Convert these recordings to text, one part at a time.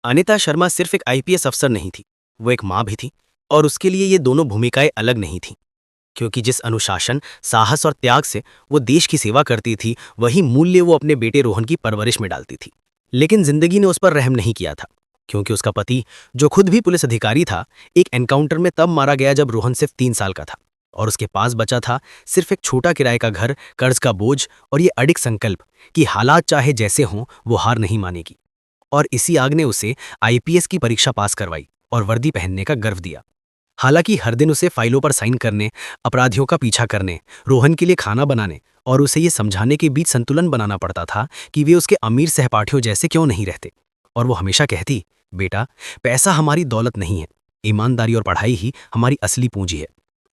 अनिता शर्मा सिर्फ एक आईपीएस अफसर नहीं थी, वो एक माँ भी थी। और उसके लिए ये दोनों भूमिकाएं अलग नहीं थीं, क्योंकि जिस अनुशासन, साहस और त्याग से वो देश की सेवा करती थी, वही मूल्य वो अपने बेटे रोहन की परवरिश में डालती थी। लेकिन जिंदगी ने उस पर रहम नहीं किया था, क्योंकि उसका पति, जो खुद भी पुलिस अधिकारी था, एक एनकाउंटर में तब मारा गया जब रोहन सिर्फ 3 साल का था और उसके पास बचा था सिर्फ एक छोटा किराए का घर, कर्ज का बोझ और ये अडिग संकल्प कि हालात चाहे जैसे हों, वो हार नहीं मानेगी। और इसी आग ने उसे आईपीएस की परीक्षा पास करवाई और वर्दी पहनने का गर्व दिया। हालांकि हर दिन उसे फाइलों पर साइन करने, अपराधियों का पीछा करने, रोहन के लिए खाना बनाने और उसे ये समझाने के बीच संतुलन बनाना पड़ता था कि वे उसके अमीर सहपाठियों जैसे क्यों नहीं रहते। और वो हमेशा कहती, बेटा, पैसा हमारी दौलत नहीं है, ईमानदारी और पढ़ाई ही हमारी असली पूंजी है।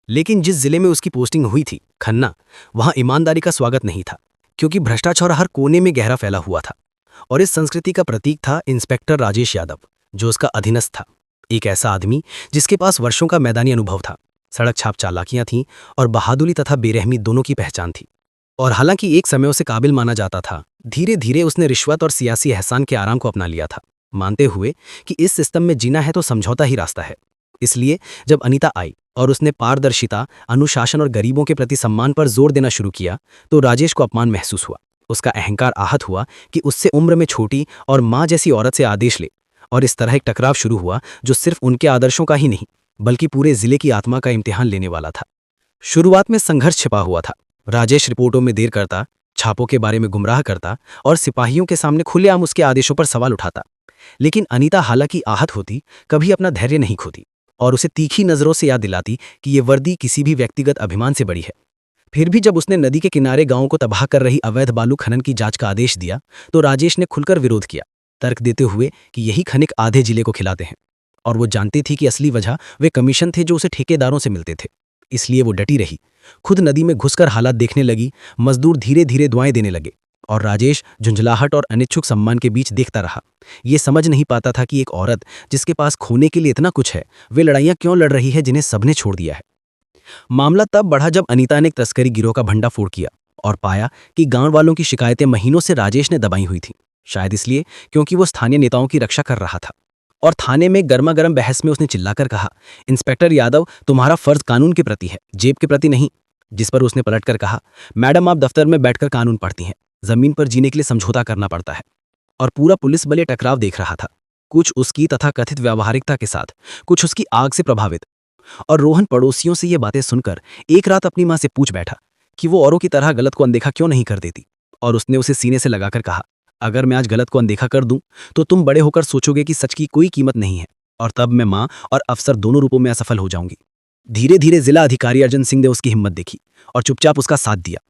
लेकिन जिस जिले में उसकी पोस्टिंग हुई थी, खन्ना, वहां ईमानदारी का स्वागत नहीं था, क्योंकि भ्रष्टाचार हर कोने में गहरा फैला हुआ था। और इस संस्कृति का प्रतीक था इंस्पेक्टर राजेश यादव, जो उसका अधीनस्थ था। एक ऐसा आदमी जिसके पास वर्षों का मैदानी अनुभव था, सड़क छाप चालाकियां थीं और बहादुरी तथा बेरहमी दोनों की पहचान थी। और हालांकि एक समय उसे काबिल माना जाता था, धीरे धीरे उसने रिश्वत और सियासी एहसान के आराम को अपना लिया था, मानते हुए कि इस सिस्टम में जीना है तो समझौता ही रास्ता है। इसलिए जब अनीता आई और उसने पारदर्शिता, अनुशासन और गरीबों के प्रति सम्मान पर जोर देना शुरू किया, तो राजेश को अपमान महसूस हुआ। उसका अहंकार आहत हुआ कि उससे उम्र में छोटी और माँ जैसी औरत से आदेश ले। और इस तरह एक टकराव शुरू हुआ जो सिर्फ उनके आदर्शों का ही नहीं, बल्कि पूरे जिले की आत्मा का इम्तिहान लेने वाला था। शुरुआत में संघर्ष छिपा हुआ था। राजेश रिपोर्टों में देर करता, छापों के बारे में गुमराह करता और सिपाहियों के सामने खुलेआम उसके आदेशों पर सवाल उठाता। लेकिन अनीता हालांकि आहत होती, कभी अपना धैर्य नहीं खोती और उसे तीखी नजरों से याद दिलाती कि ये वर्दी किसी भी व्यक्तिगत अभिमान से बड़ी है। फिर भी जब उसने नदी के किनारे गांवों को तबाह कर रही अवैध बालू खनन की जांच का आदेश दिया, तो राजेश ने खुलकर विरोध किया, तर्क देते हुए कि यही खनिक आधे जिले को खिलाते हैं। और वो जानती थी कि असली वजह वे कमीशन थे जो उसे ठेकेदारों से मिलते थे। इसलिए वो डटी रही, खुद नदी में घुसकर हालात देखने लगी। मजदूर धीरे धीरे दुआएं देने लगे और राजेश झुंझलाहट और अनिच्छुक सम्मान के बीच देखता रहा। ये समझ नहीं पाता था कि एक औरत जिसके पास खोने के लिए इतना कुछ है, वे लड़ाइयां क्यों लड़ रही है जिन्हें सबने छोड़ दिया है। मामला तब बढ़ा जब अनीता ने एक तस्करी गिरोह का भंडाफोड़ किया और पाया कि गांव वालों की शिकायतें महीनों से राजेश ने दबाई हुई थीं। शायद इसलिए क्योंकि वो स्थानीय नेताओं की रक्षा कर रहा था। और थाने में गर्मा गर्म बहस में उसने चिल्लाकर कहा, इंस्पेक्टर यादव, तुम्हारा फर्ज कानून के प्रति है, जेब के प्रति नहीं। जिस पर उसने पलटकर कहा, मैडम, आप दफ्तर में बैठकर कानून पढ़ती हैं, जमीन पर जीने के लिए समझौता करना पड़ता है। और पूरा पुलिस बल ये टकराव देख रहा था, कुछ उसकी तथाकथित व्यावहारिकता के साथ, कुछ उसकी आग से प्रभावित। और रोहन पड़ोसियों से ये बातें सुनकर एक रात अपनी माँ से पूछ बैठा कि वो औरों की तरह गलत को अनदेखा क्यों नहीं कर देती। और उसने उसे सीने से लगाकर कहा, अगर मैं आज गलत को अनदेखा कर दूं, तो तुम बड़े होकर सोचोगे कि सच की कोई कीमत नहीं है, और तब मैं माँ और अफसर दोनों रूपों में असफल हो जाऊंगी। धीरे धीरे जिला अधिकारी अर्जन सिंह ने उसकी हिम्मत देखी और चुपचाप उसका साथ दिया।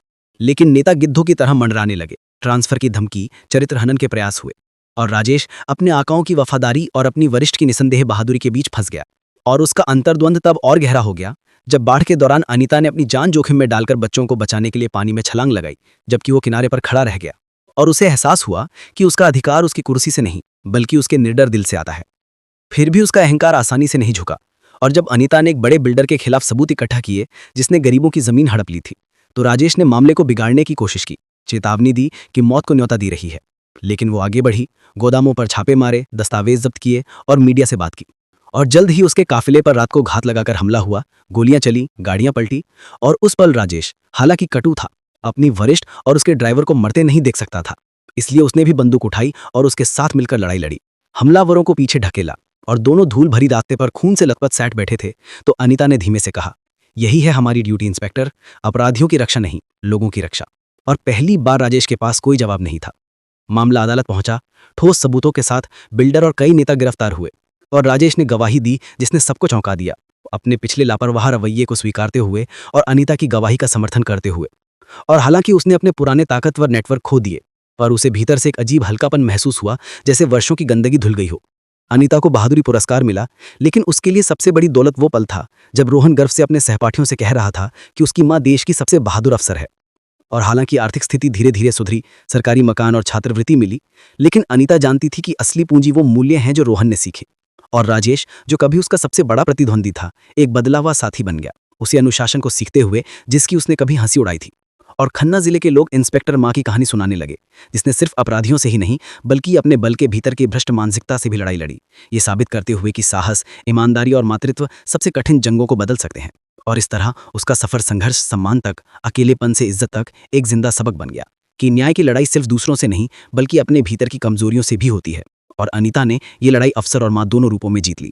लेकिन नेता गिद्धों की तरह मंडराने लगे। ट्रांसफर की धमकी, चरित्र हनन के प्रयास हुए और राजेश अपने आकाओं की वफादारी और अपनी वरिष्ठ की निसंदेह बहादुरी के बीच फंस गया। और उसका अंतर्द्वंद तब और गहरा हो गया जब बाढ़ के दौरान अनीता ने अपनी जान जोखिम में डालकर बच्चों को बचाने के लिए पानी में छलांग लगाई, जबकि वो किनारे पर खड़ा रह गया। और उसे एहसास हुआ कि उसका अधिकार उसकी कुर्सी से नहीं, बल्कि उसके निडर दिल से आता है। फिर भी उसका अहंकार आसानी से नहीं झुका। और जब अनीता ने एक बड़े बिल्डर के खिलाफ सबूत इकट्ठा किए जिसने गरीबों की जमीन हड़प ली थी, तो राजेश ने मामले को बिगाड़ने की कोशिश की, चेतावनी दी कि मौत को न्योता दी रही है। लेकिन वो आगे बढ़ी, गोदामों पर छापे मारे, दस्तावेज जब्त किए और मीडिया से बात की। और जल्द ही उसके काफिले पर रात को घात लगाकर हमला हुआ, गोलियां चली, गाड़ियां पलटी। और उस पल राजेश, हालांकि कटु था, अपनी वरिष्ठ और उसके ड्राइवर को मरते नहीं देख सकता था। इसलिए उसने भी बंदूक उठाई और उसके साथ मिलकर लड़ाई लड़ी, हमलावरों को पीछे ढकेला। और दोनों धूल भरी रास्ते पर खून से लथपथ सैट बैठे थे, तो अनीता ने धीमे से कहा, यही है हमारी ड्यूटी इंस्पेक्टर, अपराधियों की रक्षा नहीं, लोगों की रक्षा। और पहली बार राजेश के पास कोई जवाब नहीं था। मामला अदालत पहुंचा, ठोस सबूतों के साथ बिल्डर और कई नेता गिरफ्तार हुए और राजेश ने गवाही दी जिसने सबको चौंका दिया, अपने पिछले लापरवाह रवैये को स्वीकारते हुए और अनीता की गवाही का समर्थन करते हुए। और हालांकि उसने अपने पुराने ताकतवर नेटवर्क खो दिए, पर उसे भीतर से एक अजीब हल्कापन महसूस हुआ, जैसे वर्षों की गंदगी धुल गई हो। अनीता को बहादुरी पुरस्कार मिला, लेकिन उसके लिए सबसे बड़ी दौलत वो पल था जब रोहन गर्व से अपने सहपाठियों से कह रहा था कि उसकी माँ देश की सबसे बहादुर अफसर है। और हालांकि आर्थिक स्थिति धीरे धीरे सुधरी, सरकारी मकान और छात्रवृत्ति मिली, लेकिन अनीता जानती थी कि असली पूंजी वो मूल्य हैं जो रोहन ने सीखे। और राजेश, जो कभी उसका सबसे बड़ा प्रतिद्वंदी था, एक बदला हुआ साथी बन गया, उसे अनुशासन को सीखते हुए जिसकी उसने कभी हंसी उड़ाई थी। और खन्ना जिले के लोग इंस्पेक्टर माँ की कहानी सुनाने लगे, जिसने सिर्फ अपराधियों से ही नहीं बल्कि अपने बल के भीतर की भ्रष्ट मानसिकता से भी लड़ाई लड़ी, ये साबित करते हुए कि साहस, ईमानदारी और मातृत्व सबसे कठिन जंगों को बदल सकते हैं। और इस तरह उसका सफर संघर्ष, सम्मान तक, अकेलेपन से इज्जत तक एक जिंदा सबक बन गया कि न्याय की लड़ाई सिर्फ दूसरों से नहीं बल्कि अपने भीतर की कमजोरियों से भी होती है। और अनीता ने ये लड़ाई अफसर और माँ दोनों रूपों में जीत ली।